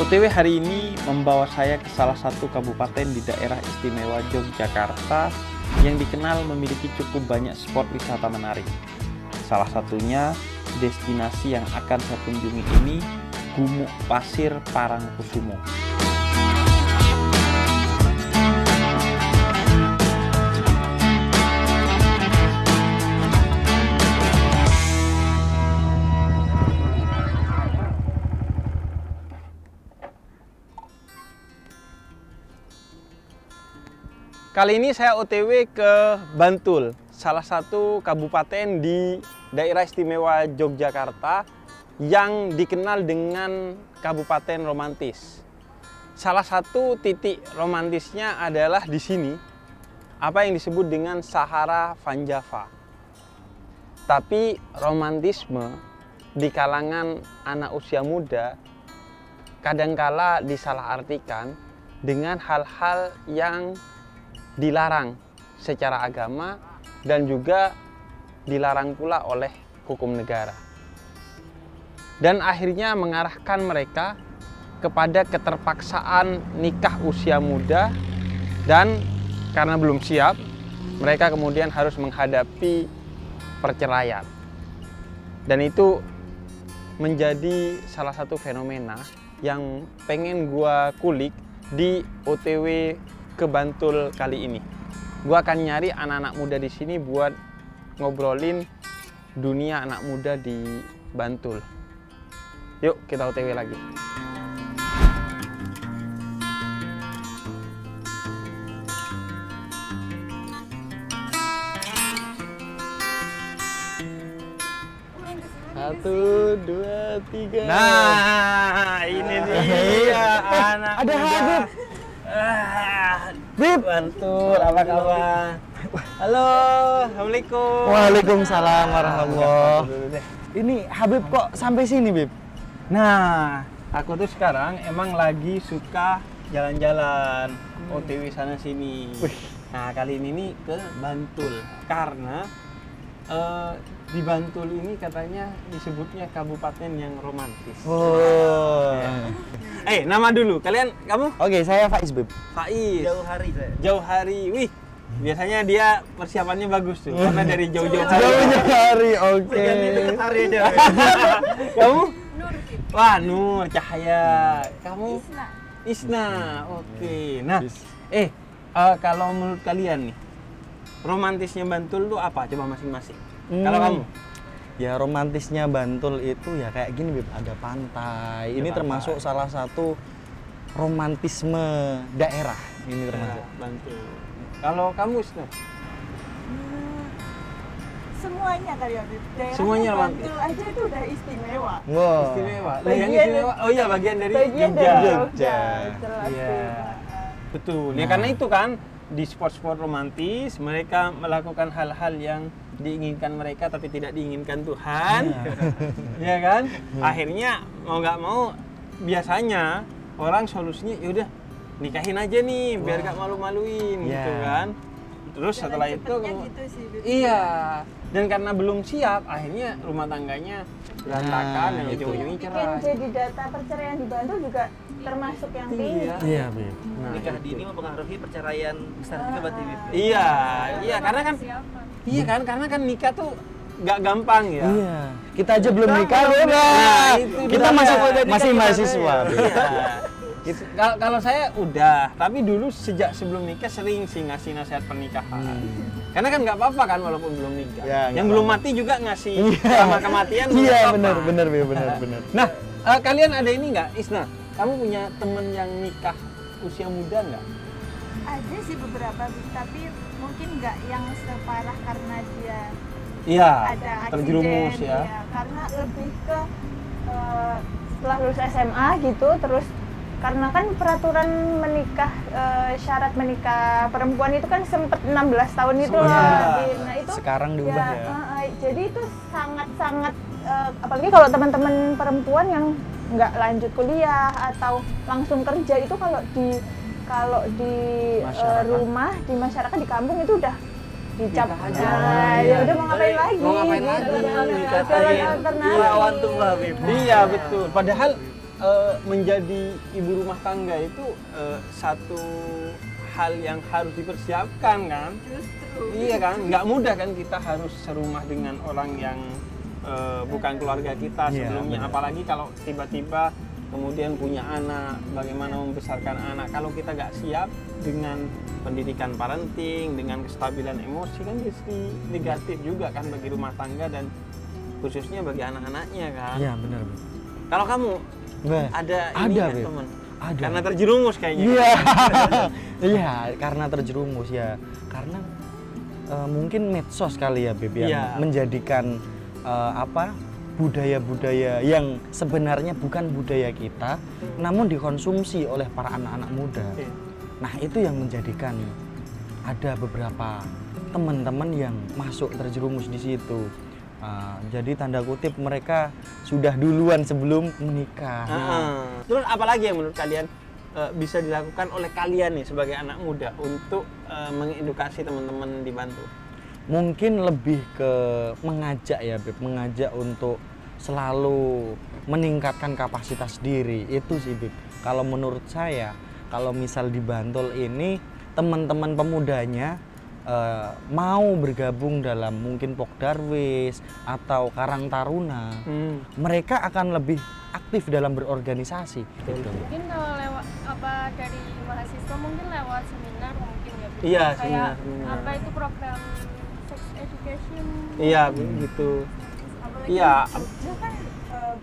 OTW hari ini membawa saya ke salah satu kabupaten di daerah istimewa Yogyakarta yang dikenal memiliki cukup banyak spot wisata menarik. Salah satunya destinasi yang akan saya kunjungi ini, Gumuk Pasir Parangkusumo. Kali ini saya OTW ke Bantul, salah satu kabupaten di daerah istimewa Yogyakarta yang dikenal dengan kabupaten romantis. Salah satu titik romantisnya adalah di sini, apa yang disebut dengan Sahara Van Java. Tapi romantisme di kalangan anak usia muda kadangkala disalahartikan dengan hal-hal yang dilarang secara agama dan juga dilarang pula oleh hukum negara. Dan akhirnya mengarahkan mereka kepada keterpaksaan nikah usia muda, dan karena belum siap, mereka kemudian harus menghadapi perceraian. Dan itu menjadi salah satu fenomena yang pengen gua kulik di OTW ke Bantul kali ini. Gua akan nyari anak-anak muda di sini buat ngobrolin dunia anak muda di Bantul. Yuk kita OTW lagi. Satu, dua, tiga. Nah, ini dia anak Ada muda. Habib. Bib, Bantul, apa kabar? Halo, assalamualaikum. Waalaikumsalam warahmatullahi. Dulu deh. Ini Habib kok sampai sini, Bib? Nah, aku tuh sekarang emang lagi suka jalan-jalan, OTW sana sini. Nah, kali ini nih ke Bantul karena di Bantul ini katanya disebutnya kabupaten yang romantis. Oh. Ya. Nama dulu. Kamu? Oke, saya Faiz, Bib. Faiz. Jauh hari saya. Jauh hari. Wih, biasanya dia persiapannya bagus tuh karena dari jauh-jauh hari. Jauhnya hari, oke. Dekat hari aja. Kamu? Nur. Wah, Nur Cahaya. Kamu? Isna. Isna. Oke. Nah, kalau menurut kalian nih, romantisnya Bantul tuh apa? Coba masing-masing. Kalau kamu? Ya, romantisnya Bantul itu ya kayak gini, Bib. Ada pantai. Ini pantai. termasuk salah satu romantisme daerah. Ini termasuk. Bantul. Kalau kamu, Isna? Semuanya kali ya, Bib. Daerahnya Semuanya romantis. Bantul aja itu udah istimewa. Wow. Istimewa. Lah, yang Bagian- istimewa. Oh iya, bagian dari Bagian Jogja. dari Jogja. Jelas Iya. tuh. Betul. Ya karena itu kan di spot-spot romantis mereka melakukan hal-hal yang diinginkan mereka tapi tidak diinginkan Tuhan. Ya kan? Akhirnya mau nggak mau biasanya orang solusinya yaudah nikahin aja nih biar gak malu-maluin Ya. gitu kan. Terus Jalan setelah itu cepetnya gitu sih, Bib. iya. Dan karena belum siap akhirnya rumah tangganya berantakan dan itu. ujung-ujungnya Bikin cerai. jadi data perceraian di Bantul juga termasuk yang tinggi. Iya. Iya, Bib. Nah, Nikah itu. dini mempengaruhi perceraian besar juga berarti. Bib. Iya, iya karena kan karena kan nikah tuh nggak gampang ya. Iya. Kita aja belum nikah, Nah, Bib. itu Kita dia. masih Jadi masih kan mahasiswa, kita- Bib. Iya. Gitu. Kalau saya udah, tapi dulu sejak sebelum nikah sering sih ngasih nasihat pernikahan. Karena kan nggak apa-apa kan walaupun belum nikah. Ya, nggak Yang belum apa-apa. mati juga ngasih sama kematian. nggak Iya, apa-apa. benar, Bib, benar. Nah, kalian ada ini nggak, Isna? Kamu punya temen yang nikah usia muda nggak? Ada sih beberapa, Bib, tapi mungkin nggak yang separah karena dia Iya, ada terjerumus aksiden, ya. karena lebih ke setelah lulus SMA gitu, terus karena kan peraturan menikah, syarat menikah perempuan itu kan sempat 16 tahun itu loh. Iya. Nah itu Sekarang diubah ya. jadi itu sangat-sangat apalagi kalau teman-teman perempuan yang nggak lanjut kuliah atau langsung kerja itu kalau di Masyarakat. rumah di masyarakat di kampung itu udah dicap Nikah aja. ya udah mau ngapain lagi Mau ngapain gitu. lagi? Jalan Nikah jalan aja. alternatif. Lawan tuh lah, Bib. Iya betul. Padahal menjadi ibu rumah tangga itu satu hal yang harus dipersiapkan kan. Iya kan, nggak mudah kan kita harus serumah dengan orang yang bukan keluarga kita Iya, sebelumnya. benar. Apalagi kalau tiba-tiba kemudian punya anak, bagaimana membesarkan anak. Kalau kita nggak siap dengan pendidikan parenting, dengan kestabilan emosi kan jadi negatif juga kan bagi rumah tangga dan khususnya bagi anak-anaknya kan. Iya benar Beb. Kalau kamu Beb, ada ini ada, nggak, Beb. teman? Ada. Karena terjerumus kayaknya. Iya. Iya, karena terjerumus ya. Karena mungkin medsos kali ya Beb yang Iya. menjadikan budaya-budaya yang sebenarnya bukan budaya kita, namun dikonsumsi oleh para anak-anak muda. Iya. Nah, itu yang menjadikan ada beberapa teman-teman yang masuk terjerumus di situ. Jadi tanda kutip mereka sudah duluan sebelum menikah. Terus apalagi yang menurut kalian bisa dilakukan oleh kalian nih sebagai anak muda untuk mengedukasi teman-teman di Bantul? Mungkin lebih ke mengajak ya Beb, mengajak untuk selalu meningkatkan kapasitas diri. Itu sih Beb. Kalau menurut saya, kalau misal di Bantul ini teman-teman pemudanya mau bergabung dalam mungkin Pokdarwis atau Karang Taruna, mereka akan lebih aktif dalam berorganisasi. Gitu. Mungkin kalau lewat dari mahasiswa mungkin lewat seminar mungkin ya Bu. Iya, Kayak seminar. apa itu program sex education. Iya, begitu. Apalagi Iya. di Jogja kan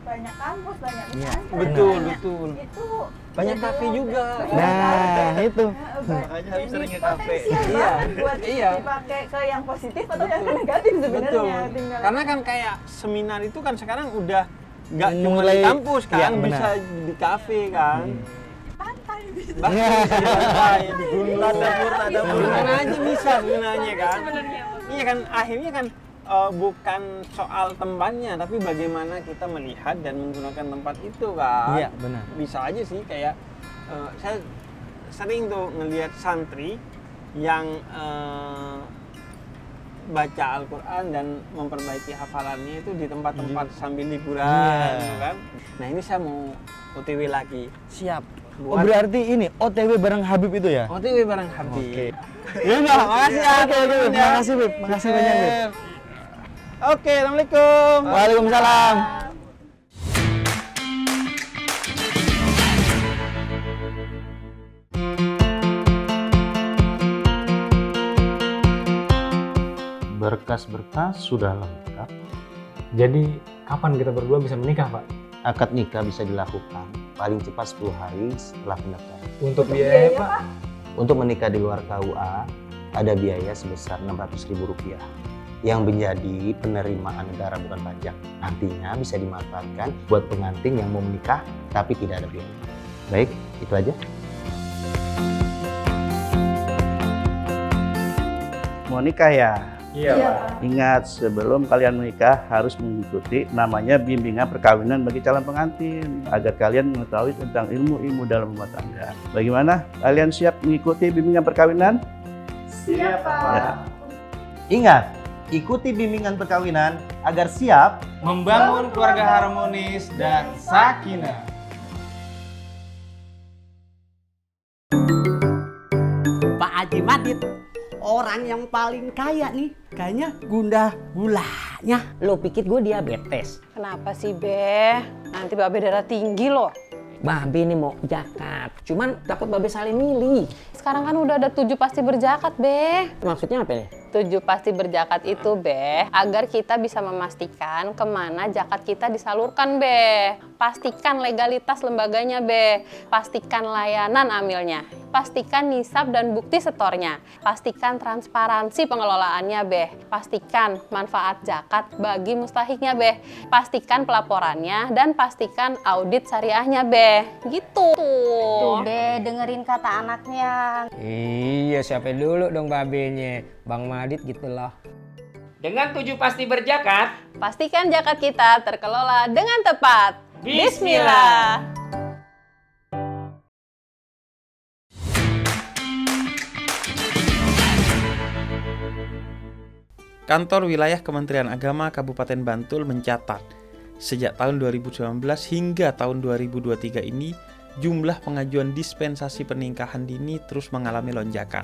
banyak kampus, banyak Iya, pesantren, betul, banyak- betul. Itu Banyak jadi kafe wadah. juga. Nah, itu. Makanya harus Jadi sering ke kafe. potensial Iya, banget buat iya. dipakai ke yang positif atau yang negatif sebenarnya. Betul. Tinggal Karena kan kayak seminar itu kan sekarang udah nggak cuma di Mulai- kampus kan, iya, benar. bisa di kafe kan. pantai gitu. Bahkan bisa di pantai, di gunung, Tadabur. di mana aja bisa sebenarnya kan. Sebenarnya Bu. Iya kan, akhirnya kan bukan soal tempatnya, tapi bagaimana kita melihat dan menggunakan tempat itu kan. Iya, benar. Bisa aja sih kayak saya sering tuh ngelihat santri yang baca Al-Quran dan memperbaiki hafalannya itu di tempat-tempat sambil liburan, Iya. gitu kan. Nah ini saya mau OTW lagi. Siap. Oh, Buat- berarti ini OTW bareng Habib itu ya? OTW bareng Habib. Oke. Ya udah, makasih ya. Oke, teman-teman ya. makasih, Bib. Makasih banyak, Bib. Oke, Assalamualaikum. Waalaikumsalam. Berkas-berkas sudah lengkap. Jadi kapan kita berdua bisa menikah, Pak? Akad nikah bisa dilakukan paling cepat 10 hari setelah pendaftaran. Untuk biaya, Pak? Untuk menikah di luar KUA, ada biaya sebesar Rp600.000 yang menjadi penerimaan negara bukan pajak. Nantinya bisa dimanfaatkan buat pengantin yang mau menikah tapi tidak ada biaya. Baik, itu aja. Mau nikah ya? Iya, Iya, Pak. Pak. Ingat, sebelum kalian menikah harus mengikuti namanya bimbingan perkawinan bagi calon pengantin agar kalian mengetahui tentang ilmu-ilmu dalam rumah tangga. Bagaimana? Kalian siap mengikuti bimbingan perkawinan? Siap, Pak. Ya. Ingat, ikuti bimbingan perkawinan agar siap Membangun keluarga harmonis dan sakinah. Pak Haji Madid, orang yang paling kaya nih, kayaknya gundah gulanya. Lo pikir gue diabetes? Kenapa sih, Be? Nanti Babe darah tinggi loh. Babe ini mau zakat, cuman takut Babe saling milih. Sekarang kan udah ada 7 pasti berzakat, Be. Maksudnya apa nih? 7 pasti berzakat itu, Be, agar kita bisa memastikan kemana zakat kita disalurkan, Be. Pastikan legalitas lembaganya, Be. Pastikan layanan amilnya. Pastikan nisab dan bukti setornya. Pastikan transparansi pengelolaannya, Be. Pastikan manfaat zakat bagi mustahiknya, Be. Pastikan pelaporannya dan pastikan audit syariahnya, Be. Gitu. Tuh, Be, dengerin kata anaknya. Iya, siapa dulu dong babenya, Bang Madit gitu loh. Dengan 7 pasti berzakat, Pastikan zakat kita terkelola dengan tepat. Bismillah. Kantor Wilayah Kementerian Agama Kabupaten Bantul mencatat, Sejak tahun 2019 hingga tahun 2023 ini, jumlah pengajuan dispensasi pernikahan dini terus mengalami lonjakan.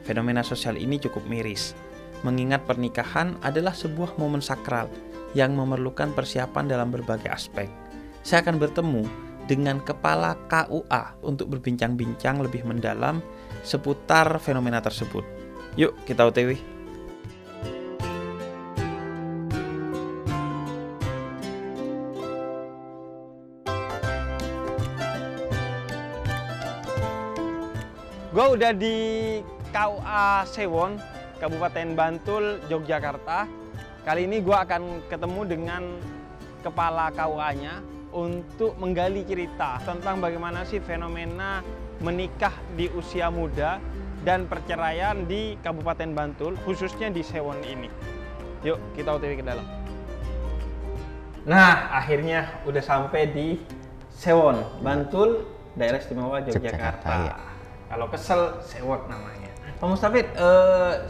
Fenomena sosial ini cukup miris, mengingat pernikahan adalah sebuah momen sakral yang memerlukan persiapan dalam berbagai aspek. Saya akan bertemu dengan Kepala KUA untuk berbincang-bincang lebih mendalam seputar fenomena tersebut. Yuk kita OTW. Gue udah di KUA Sewon, Kabupaten Bantul, Yogyakarta. Kali ini gue akan ketemu dengan kepala KUA-nya untuk menggali cerita tentang bagaimana sih fenomena menikah di usia muda dan perceraian di Kabupaten Bantul, khususnya di Sewon ini. Yuk kita OTW ke dalam. Nah, akhirnya udah sampai di Sewon, Bantul, Daerah Istimewa Yogyakarta. Ya. Kalau kesel, Sewon namanya. Pak Mustafid,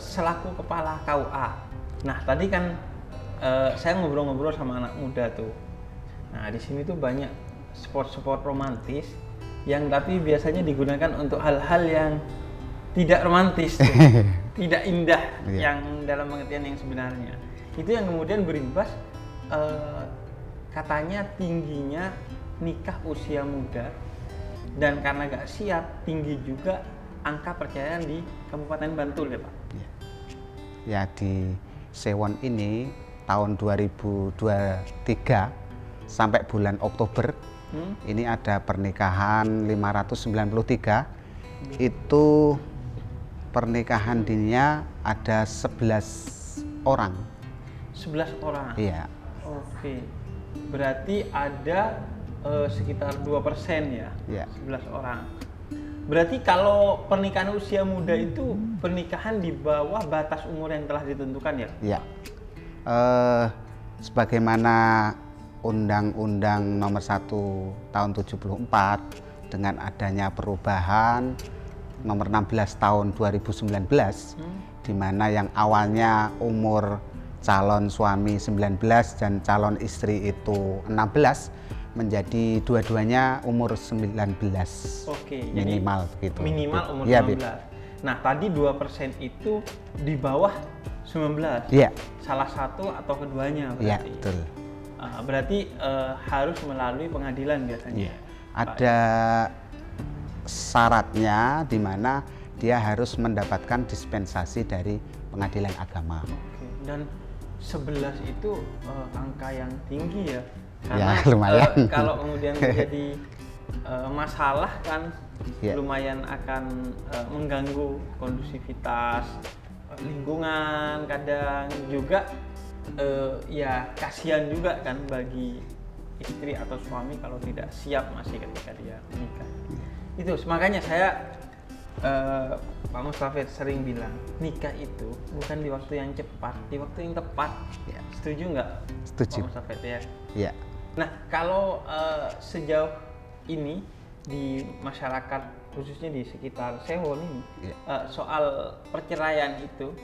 selaku kepala KUA. Nah, tadi kan saya ngobrol-ngobrol sama anak muda tuh. Nah, di sini tuh banyak spot-spot romantis yang tapi biasanya digunakan untuk hal-hal yang tidak romantis, tuh. Tidak indah, yang dalam pengertian yang sebenarnya. Itu yang kemudian berimbas katanya tingginya nikah usia muda, dan karena gak siap, tinggi juga angka perceraian di Kabupaten Bantul ya Pak? Ya, di Sewon ini tahun 2023 sampai bulan Oktober ini ada pernikahan 593. Itu pernikahan dininya ada 11 orang. 11 orang? Iya. Oke, berarti ada sekitar 2% ya? Iya. 11 orang. Berarti kalau pernikahan usia muda itu pernikahan di bawah batas umur yang telah ditentukan ya? Iya. Sebagaimana Undang-Undang Nomor 1 Tahun 74 dengan adanya perubahan Nomor 16 Tahun 2019, di mana yang awalnya umur calon suami 19 dan calon istri itu 16, menjadi dua-duanya umur 19. Oke, minimal jadi gitu. Minimal umur ya, 19. Nah, tadi 2% itu di bawah 19. Iya. Salah satu atau keduanya berarti. Iya, betul. Berarti harus melalui pengadilan biasanya. Iya. Ada syaratnya di mana dia harus mendapatkan dispensasi dari pengadilan agama. Oke. Dan 11 itu angka yang tinggi ya. Ya, Karena lumayan. Kalau kemudian menjadi masalah kan ya, lumayan akan mengganggu kondusivitas lingkungan, kadang juga ya kasihan juga kan bagi istri atau suami kalau tidak siap masih ketika dia menikah. Itu makanya saya Pak Mustafid sering bilang nikah itu bukan di waktu yang cepat, di waktu yang tepat. Ya. Setuju nggak? Setuju. Pak Mustafid ya. Ya. Nah, kalau sejauh ini di masyarakat khususnya di sekitar Sewon ini soal perceraian itu,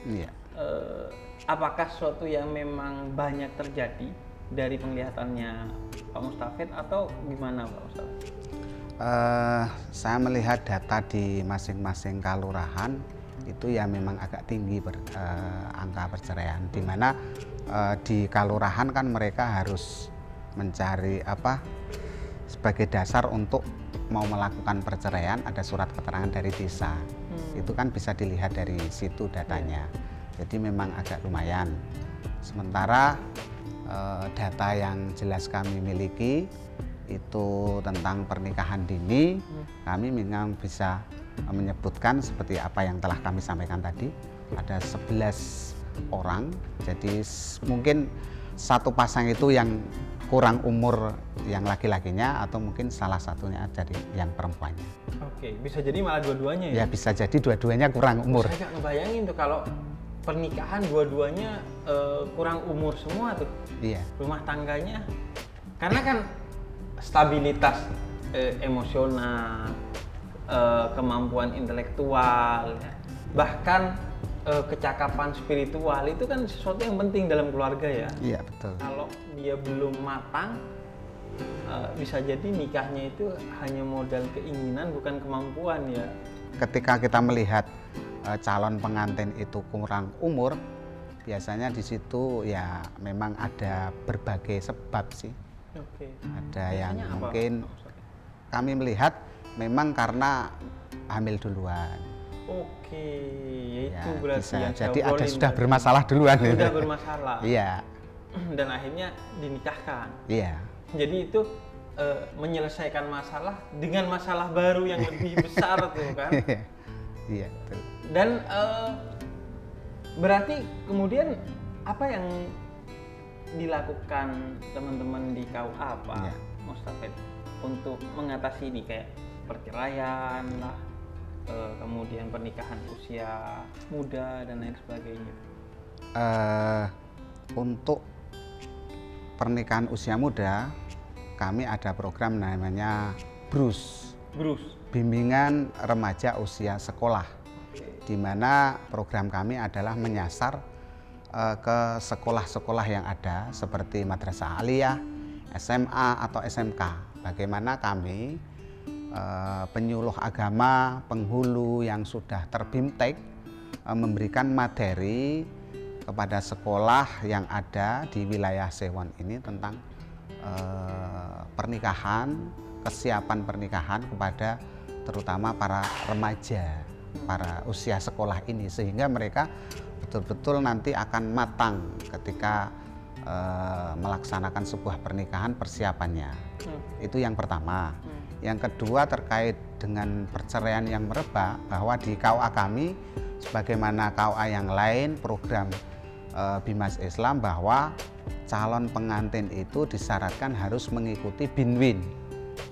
apakah sesuatu yang memang banyak terjadi dari penglihatannya Pak Mustafid atau gimana Pak Mustafid? Saya melihat data di masing-masing kelurahan itu ya memang agak tinggi angka perceraian, di mana di kelurahan kan mereka harus mencari sebagai dasar untuk mau melakukan perceraian ada surat keterangan dari desa. Itu kan bisa dilihat dari situ datanya. Jadi memang agak lumayan. Sementara data yang jelas kami miliki itu tentang pernikahan dini, kami memang bisa menyebutkan seperti apa yang telah kami sampaikan tadi, ada 11 orang. Jadi mungkin satu pasang itu yang kurang umur yang laki-lakinya, atau mungkin salah satunya dari yang perempuannya. Oke, bisa jadi malah dua-duanya ya? Ya bisa jadi dua-duanya kurang umur. Saya nggak ngebayangin tuh kalau pernikahan dua-duanya kurang umur semua tuh. Iya. Rumah tangganya, karena kan stabilitas emosional, kemampuan intelektual, ya. Bahkan kecakapan spiritual itu kan sesuatu yang penting dalam keluarga ya. Iya, betul. Kalau dia belum matang, bisa jadi nikahnya itu hanya modal keinginan bukan kemampuan ya. Ketika kita melihat calon pengantin itu kurang umur, biasanya di situ ya memang ada berbagai sebab sih. Oke. Ada yang Biasanya apa, mungkin Pak Ustadz? kami melihat memang karena hamil duluan. Oke, ya itu Ya, berarti bisa. yang saya Jadi ada obrolin sudah tadi. bermasalah duluan. Sudah bermasalah. Iya, Dan akhirnya dinikahkan. iya. Jadi itu menyelesaikan masalah dengan masalah baru yang lebih besar tuh kan. Iya, betul. Dan berarti kemudian apa yang dilakukan teman-teman di KUA Pak Iya. Mustafid untuk mengatasi ini kayak perceraian lah, kemudian pernikahan usia muda dan lain sebagainya. Untuk pernikahan usia muda, kami ada program namanya BRUS, Bimbingan Remaja Usia Sekolah, di mana program kami adalah menyasar ke sekolah-sekolah yang ada seperti Madrasah Aliyah, SMA atau SMK. Bagaimana kami penyuluh agama, penghulu yang sudah terbimtek memberikan materi kepada sekolah yang ada di wilayah Sewon ini tentang pernikahan, kesiapan pernikahan kepada terutama para remaja, para usia sekolah ini, sehingga mereka betul-betul nanti akan matang ketika melaksanakan sebuah pernikahan, persiapannya. Itu yang pertama. Yang kedua terkait dengan perceraian yang merebak, bahwa di KUA kami sebagaimana KUA yang lain, program Bimas Islam, bahwa calon pengantin itu disyaratkan harus mengikuti BINWIN,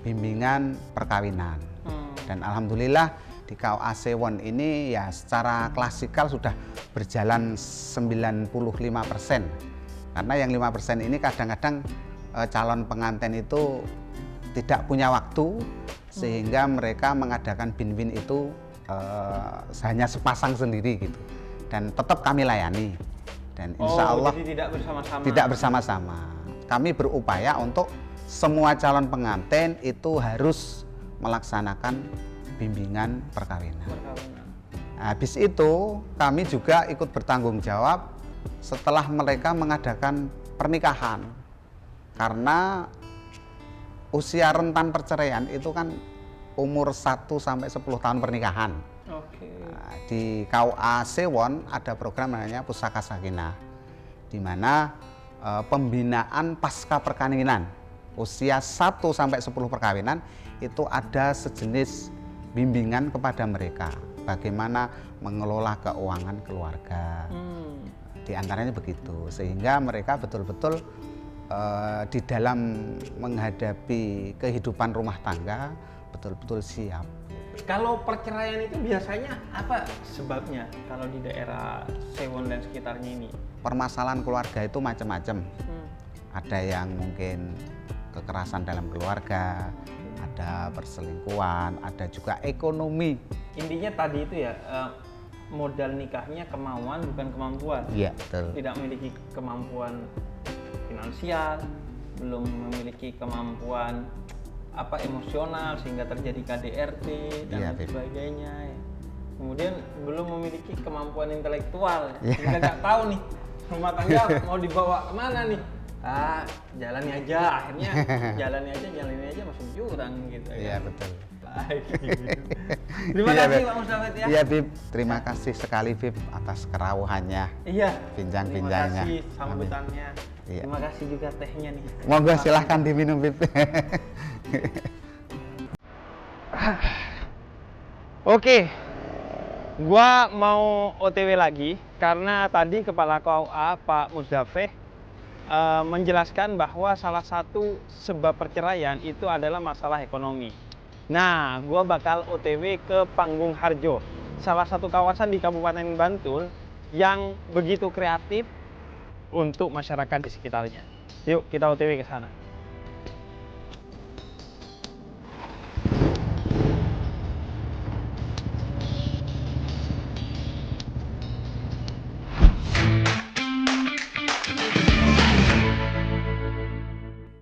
bimbingan perkawinan. Dan alhamdulillah di KUA Sewon ini ya secara klasikal sudah berjalan 95%. Karena yang 5% ini kadang-kadang calon pengantin itu tidak punya waktu, sehingga mereka mengadakan BINWIN itu hanya sepasang sendiri gitu. Dan tetap kami layani. Dan insya Allah jadi tidak bersama-sama. Tidak bersama-sama. Kami berupaya untuk semua calon pengantin itu harus melaksanakan bimbingan perkawinan. Habis itu kami juga ikut bertanggung jawab setelah mereka mengadakan pernikahan. Karena usia rentan perceraian itu kan umur 1 sampai 10 tahun pernikahan. Di KUA Sewon ada program namanya Pusaka Sakinah, di mana pembinaan pasca perkawinan usia 1 sampai 10 perkawinan itu ada sejenis bimbingan kepada mereka bagaimana mengelola keuangan keluarga. Di antaranya begitu, sehingga mereka betul-betul di dalam menghadapi kehidupan rumah tangga betul-betul siap. Kalau perceraian itu biasanya apa sebabnya kalau di daerah Sewon dan sekitarnya ini? Permasalahan keluarga itu macam-macam. Ada yang mungkin kekerasan dalam keluarga, ada perselingkuhan, ada juga ekonomi. Intinya tadi itu ya, modal nikahnya kemauan bukan kemampuan. Iya, betul. Tidak memiliki kemampuan finansial, belum memiliki kemampuan emosional sehingga terjadi KDRT dan lain sebagainya. Kemudian belum memiliki kemampuan intelektual, sehingga nggak tahu nih rumah tangga mau dibawa kemana nih. Jalani aja, akhirnya jalani aja masuk jurang gitu. Iya, betul. Baik. Terima kasih Pak Mustafid ya. Iya, Bib. Terima kasih sekali, Bib, atas kerawuhannya. Iya. Bincang-bincangnya. Terima kasih sambutannya. Iya. Terima kasih juga tehnya nih. Monggo silahkan diminum, Bib. Oke, gua mau OTW lagi karena tadi Kepala KUA Pak Muzdafeh menjelaskan bahwa salah satu sebab perceraian itu adalah masalah ekonomi. Nah, gua bakal OTW ke Panggung Harjo, salah satu kawasan di Kabupaten Bantul yang begitu kreatif untuk masyarakat di sekitarnya. Yuk kita OTW ke sana.